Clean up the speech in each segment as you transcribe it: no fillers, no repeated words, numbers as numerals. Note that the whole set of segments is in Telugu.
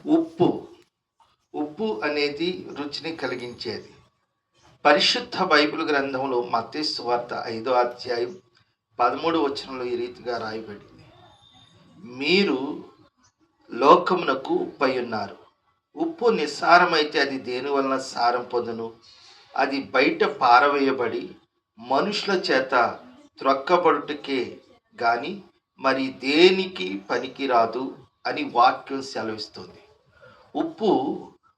ఉప్పు. ఉప్పు అనేది రుచిని కలిగించేది. పరిశుద్ధ బైబిల్ గ్రంథంలో మత్తయి సువార్త 5వ అధ్యాయం 13వ వచనంలో ఈ రీతిగా రాయబడింది. మీరు లోకమునకు ఉప్పై ఉన్నారు. ఉప్పు నిస్సారమైతే అది దేని వలన సారం పొందును? అది బయట పారవేయబడి మనుషుల చేత త్రొక్కబడుటకే గాని మరి దేనికి పనికిరాదు అని వాక్యం సెలవిస్తుంది. ఉప్పు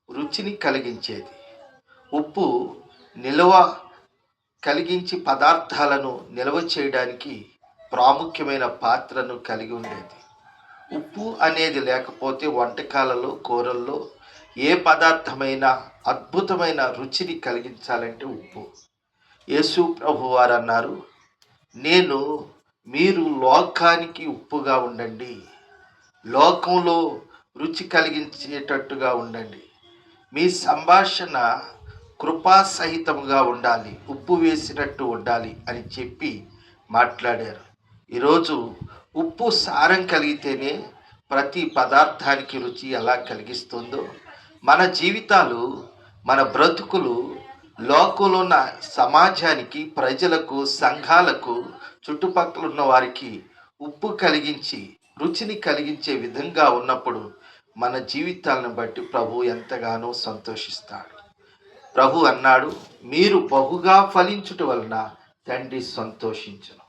రుచిని కలిగించేది. ఉప్పు నిల్వ కలిగించి పదార్థాలను నిల్వ చేయడానికి ప్రాముఖ్యమైన పాత్రను కలిగి ఉండేది. ఉప్పు అనేది లేకపోతే వంటకాలలో, కూరల్లో ఏ పదార్థమైనా అద్భుతమైన రుచిని కలిగించాలంటే ఉప్పు. యేసు ప్రభు వారు అన్నారు, మీరు లోకానికి ఉప్పుగా ఉండండి, లోకంలో రుచి కలిగించేటట్టుగా ఉండండి, మీ సంభాషణ కృపాసహితముగా ఉండాలి, ఉప్పు వేసినట్టు ఉండాలి అని చెప్పి మాట్లాడారు. ఈరోజు ఉప్పు సారం కలిగితేనే ప్రతి పదార్థానికి రుచి ఎలా కలిగిస్తుందో మన జీవితాలు, మన బ్రతుకులు లోకంలో ఉన్న సమాజానికి, ప్రజలకు, సంఘాలకు, చుట్టుపక్కల ఉన్న వారికి ఉప్పు కలిగించి రుచిని కలిగించే విధంగా ఉన్నప్పుడు మన జీవితాలను బట్టి ప్రభు ఎంతగానో సంతోషిస్తాడు. ప్రభు అన్నాడు, మీరు బహుగా ఫలించుట వలన తండ్రి సంతోషించును.